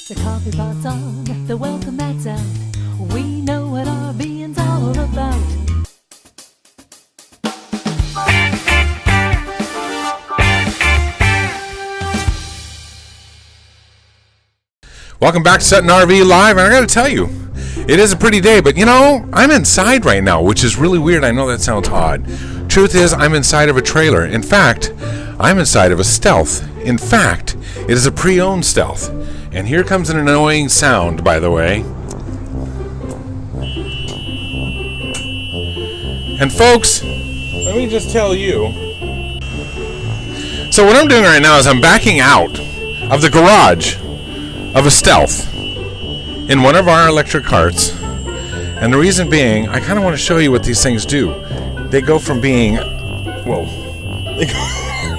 The coffee pot's on, the welcome mat's out. We know what RVing's all about. Welcome back to Sutton RV Live, and I gotta tell you, it is a pretty day, but you know, I'm inside right now, which is really weird. I know that sounds odd. Truth is, I'm inside of a trailer. In fact, I'm inside of a Stealth. In fact, it is a pre-owned Stealth. And here comes an annoying sound, by the way. And folks, let me just tell you. So what I'm doing right now is I'm backing out of the garage of a Stealth in one of our electric carts. And the reason being, I kind of want to show you what these things do. They go from being,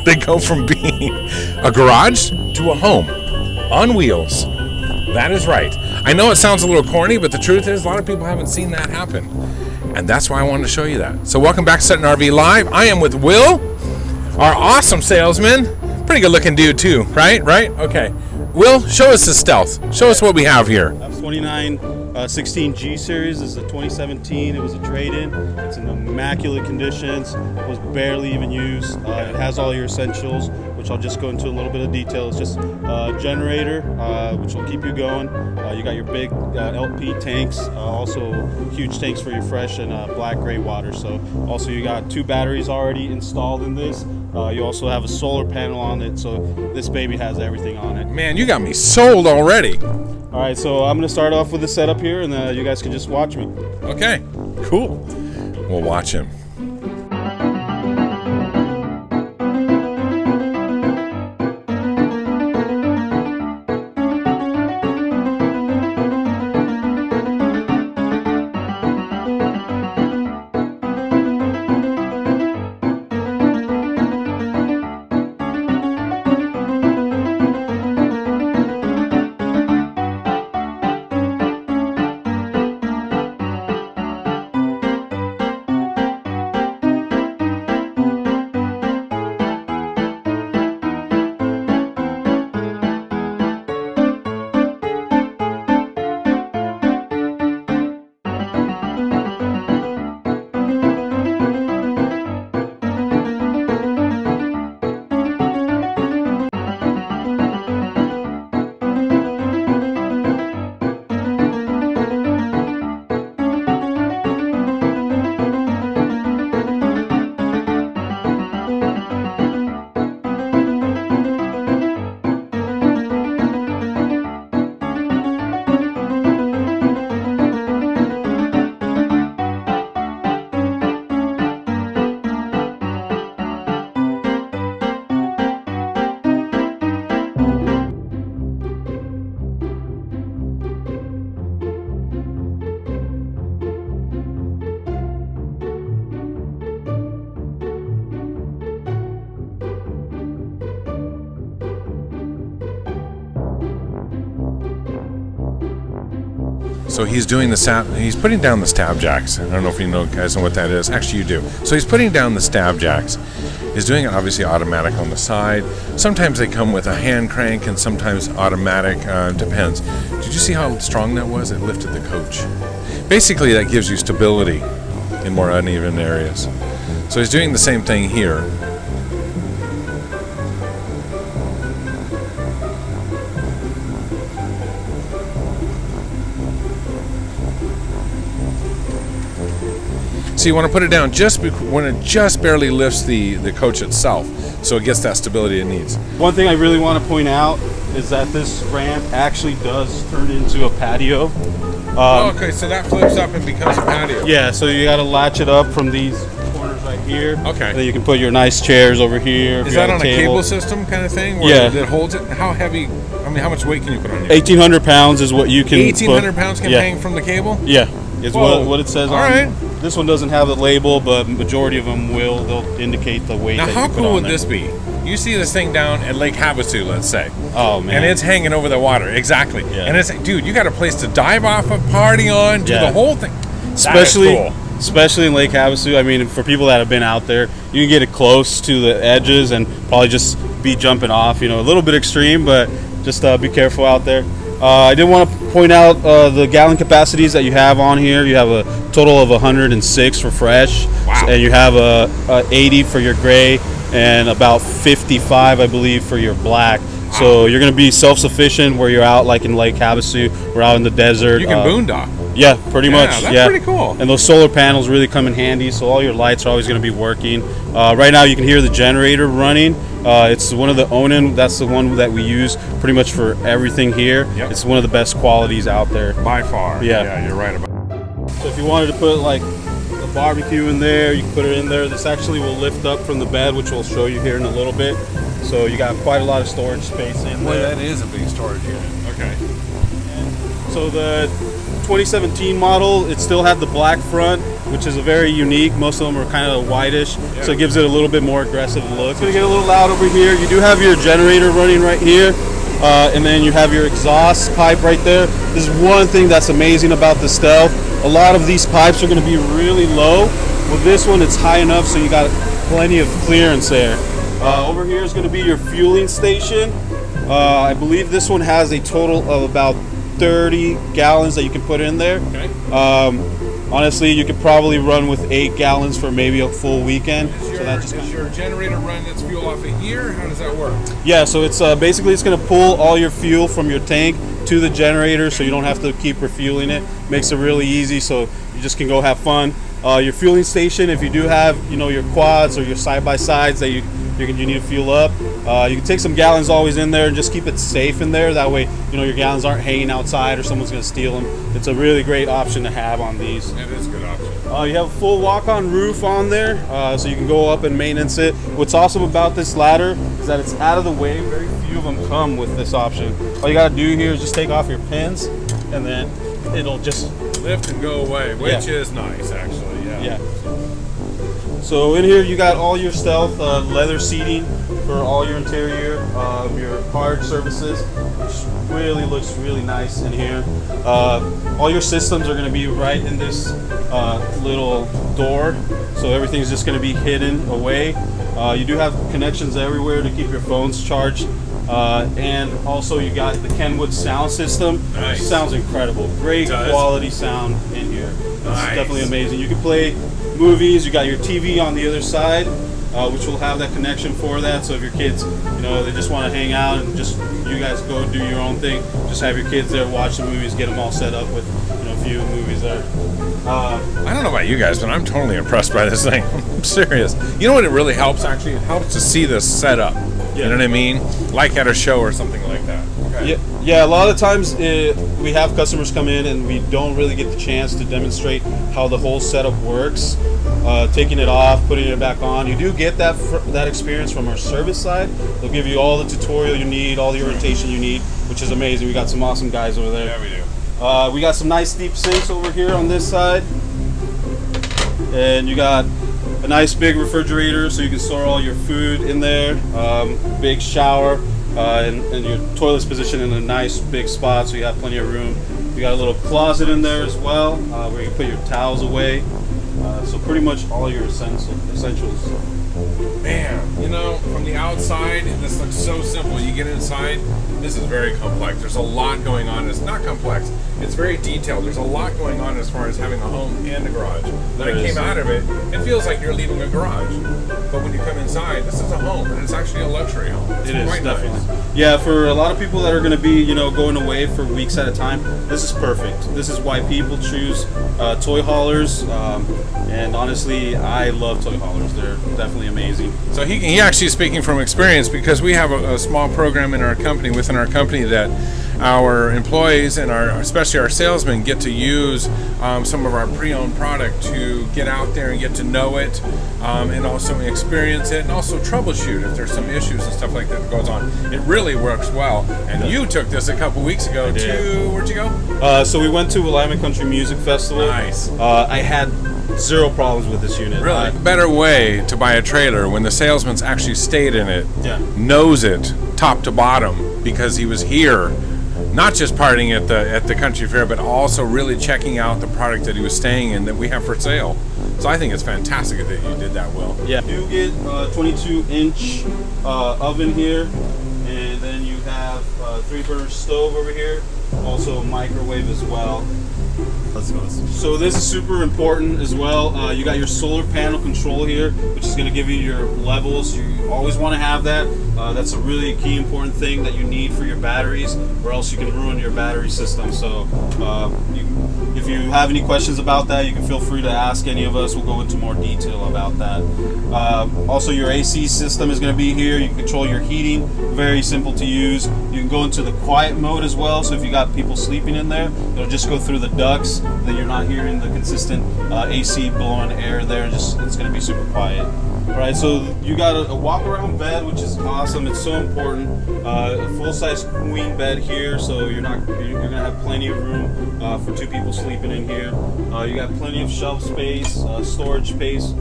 they go from being a garage to a home on wheels. That is right. I know it sounds a little corny, but the truth is a lot of people haven't seen that happen. And that's why I wanted to show you that. So welcome back to Sutton RV Live. I am with Will, our awesome salesman. Pretty good looking dude too, right? Okay. Will, show us the Stealth. Show us what we have here. That's 16 G series. This is a 2017. It was a trade-in. It's in immaculate conditions. It was barely even used. It has all your essentials, which I'll just go into a little bit of detail. It's just a generator, which will keep you going. You got your big LP tanks, also huge tanks for your fresh and black gray water. So also you got 2 batteries already installed in this. You also have a solar panel on it, so this baby has everything on it. Man, you got me sold already. All right, so I'm going to start off with the setup here, and you guys can just watch me. Okay, cool. We'll watch him. So he's doing he's putting down the stab jacks. I don't know if you guys know what that is. Actually, you do. So he's putting down the stab jacks. He's doing it obviously automatic on the side. Sometimes they come with a hand crank and sometimes automatic, depends. Did you see how strong that was? It lifted the coach. Basically, that gives you stability in more uneven areas. So he's doing the same thing here. So you want to put it down just when it just barely lifts the coach itself, so it gets that stability it needs. One thing I really want to point out is that this ramp actually does turn into a patio. Okay, so that flips up and becomes a patio. Yeah, so you got to latch it up from these corners right here. Okay. And then you can put your nice chairs over here. Is that on a cable system kind of thing? Yeah. That holds it? How heavy? I mean, how much weight can you put on here? 1,800 pounds is what you can 1,800 pounds can hang from the cable? Yeah. Is what it says All on right. This one doesn't have the label, but majority of them will. They'll indicate the weight. Now, that how you put cool on would there. this be? You see this thing down at Lake Havasu, let's say. Oh, man. And it's hanging over the water. Exactly. Yeah. And it's, dude, you got a place to dive off a party on, do the whole thing. Especially, that is cool. Especially in Lake Havasu. I mean, for people that have been out there, you can get it close to the edges and probably just be jumping off. You know, a little bit extreme, but just be careful out there. I did want to point out the gallon capacities that you have on here. You have a total of 106 for fresh, Wow. and you have a 80 for your gray, and about 55, I believe, for your black. So you're going to be self-sufficient where you're out, like in Lake Havasu, we're out in the desert. You can boondock. Yeah, pretty much. That's yeah, pretty cool. And those solar panels really come in handy, so all your lights are always going to be working. Right now, you can hear the generator running. It's one of the Onan. That's the one that we use pretty much for everything here. Yep. It's one of the best qualities out there. By far. Yeah. You're right about. So if you wanted to put like a barbecue in there, you can put it in there. This actually will lift up from the bed, which we'll show you here in a little bit. So you got quite a lot of storage space in Boy, there. that is a big storage unit. Okay. So the 2017 model, it still had the black front, which is a very unique. Most of them are kind of whitish, so it gives it a little bit more aggressive look. It's gonna get a little loud over here. You do have your generator running right here, and then you have your exhaust pipe right there. This is one thing that's amazing about the Stealth. A lot of these pipes are gonna be really low. With this one, it's high enough, so you got plenty of clearance there. Over here is gonna be your fueling station. I believe this one has a total of about 30 gallons that you can put in there. Okay. Honestly, you could probably run with 8 gallons for maybe a full weekend. Does your generator run its fuel off a year? How does that work? Yeah, so it's basically it's going to pull all your fuel from your tank to the generator, so you don't have to keep refueling it. Makes it really easy, so you just can go have fun. Your fueling station, if you do have your quads or your side by sides that you need to fuel up, you can take some gallons always in there and just keep it safe in there. That way, your gallons aren't hanging outside or someone's going to steal them. It's a really great option to have on these. That is a good option. You have a full walk-on roof on there, so you can go up and maintenance it. What's awesome about this ladder is that it's out of the way. Very few of them come with this option. All you got to do here is just take off your pins, and then it'll just Lift and go away, which is nice, actually. yeah. So in here you got all your Stealth leather seating for all your interior, your card services, which really looks really nice in here. All your systems are going to be right in this little door, so everything's just going to be hidden away. You do have connections everywhere to keep your phones charged. And also you got the Kenwood sound system. Nice. It sounds incredible. Great quality sound in here. It's definitely amazing. You can play movies. You got your TV on the other side, which will have that connection for that. So if your kids, they just want to hang out and just you guys go do your own thing, just have your kids there, watch the movies, get them all set up with a few movies there. I don't know about you guys, but I'm totally impressed by this thing. I'm serious. You know what it really helps, actually? It helps to see this set up. You know what I mean? Like at a show or something like that. Okay. Yeah, a lot of times we have customers come in and we don't really get the chance to demonstrate how the whole setup works. Taking it off, putting it back on. You do get that experience from our service side. They'll give you all the tutorial you need, all the orientation you need, which is amazing. We got some awesome guys over there. Yeah, we do. We got some nice deep sinks over here on this side. And you got a nice big refrigerator so you can store all your food in there. Big shower, and your toilet's positioned in a nice big spot so you have plenty of room. You got a little closet in there as well where you can put your towels away. So pretty much all your essentials. Man, from the outside, this looks so simple. You get inside, this is very complex. There's a lot going on. It's not complex. It's very detailed. There's a lot going on as far as having a home and a garage. When I came out of it, it feels like you're leaving a garage. But when you come inside, this is a home, and it's actually a luxury home. It's quite definitely. nice. Yeah, for a lot of people that are going to be, going away for weeks at a time, this is perfect. This is why people choose toy haulers. And honestly, I love toy haulers. They're definitely amazing. So he actually is speaking from experience because we have a small program in our company, within our company, that our employees and especially our salesmen get to use some of our pre-owned product to get out there and get to know it, and also experience it, and also troubleshoot if there's some issues and stuff like that goes on. It really works well. And you took this a couple weeks ago to, where'd you go? So we went to Willamette Country Music Festival. Nice. I had zero problems with this unit. Really? Better way to buy a trailer when the salesman's actually stayed in it, knows it top to bottom, because he was here, not just partying at the country fair, but also really checking out the product that he was staying in that we have for sale. So I think it's fantastic that you did that, Will. Yeah. You get a 22-inch oven here, and then you have a 3-burner stove over here. also a microwave as well. So this is super important as well. You got your solar panel control here, which is going to give you your levels. You always want to have that. That's a really key important thing that you need for your batteries, or else you can ruin your battery system. So if you have any questions about that, you can feel free to ask any of us. We'll go into more detail about that. Also, your AC system is going to be here. You can control your heating. Very simple to use. You can go into the quiet mode as well. So if you got people sleeping in there, it'll just go through the ducts. That you're not hearing the consistent AC blowing air there. It's going to be super quiet. All right, so you got a walk-around bed, which is awesome. It's so important. A full-size queen bed here, so you're gonna have plenty of room for 2 people sleeping in here. You got plenty of shelf space, storage space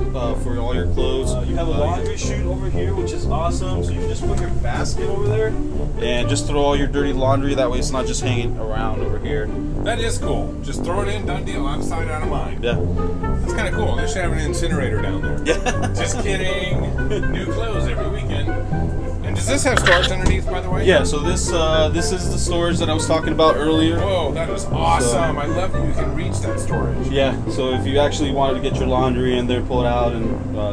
for all your clothes. You have a laundry chute over here, which is awesome. So you can just put your basket over there and just throw all your dirty laundry. That way, it's not just hanging around over here. That is cool. Just throw it in, done deal. Out of sight, out of mind. Yeah. That's kind of cool. They should have an incinerator down there. Yeah. Just kidding. New clothes every weekend. And does this have storage underneath, by the way? Yeah, so this is the storage that I was talking about earlier. Whoa, that is awesome. I love that you can reach that storage. Yeah, so if you actually wanted to get your laundry in there, pull it out, and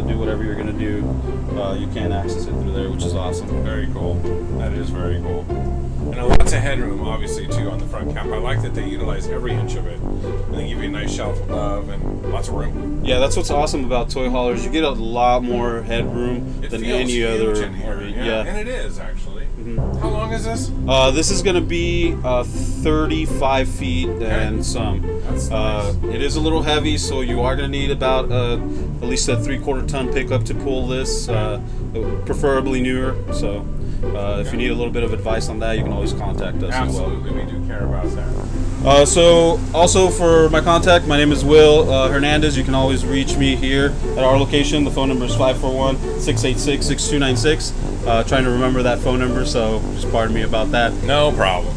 do whatever you're going to do, you can access it through there, which is awesome. Very cool. That is very cool. And lots of headroom, obviously, too, on the front cap. I like that they utilize every inch of it. And they give you a nice shelf above and lots of room. Yeah, that's what's awesome about toy haulers. You get a lot more headroom than any other RV. Yeah, and it is, actually. Mm-hmm. How long is this? This is going to be 35 feet and some. That's nice. It is a little heavy, so you are going to need about at least a 3/4 ton pickup to pull this, preferably newer. So if you need a little bit of advice on that, you can always contact us as well. Absolutely, we do care about that. So also for my contact, my name is Will Hernandez. You can always reach me here at our location. The phone number is 541-686-6296. Trying to remember that phone number, so just pardon me about that. No problem.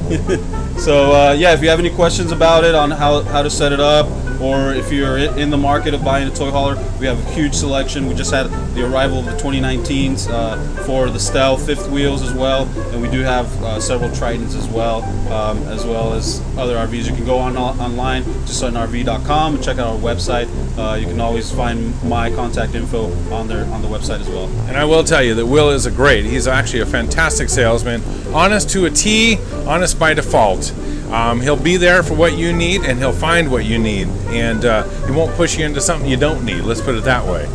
So yeah, if you have any questions about it, on how to set it up, or if you're in the market of buying a toy hauler, we have a huge selection. We just had the arrival of the 2019s for the Stealth 5th wheels as well, and we do have several Tritons as well as other RVs. You can go online to SuttonRV.com and check out our website. You can always find my contact info on the website as well. And I will tell you that Will is he's actually a fantastic salesman, honest to a T, honest by default. He'll be there for what you need, and he'll find what you need, and he won't push you into something you don't need. Let's put it that way.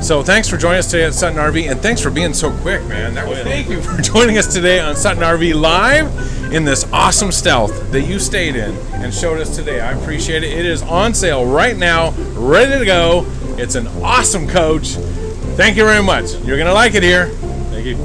So thanks for joining us today at Sutton RV, and thanks for being so quick, man. Thank you for joining us today on Sutton RV Live in this awesome Stealth that you stayed in and showed us today. I appreciate it. It is on sale right now, ready to go. It's an awesome coach. Thank you very much. You're going to like it here. Thank you.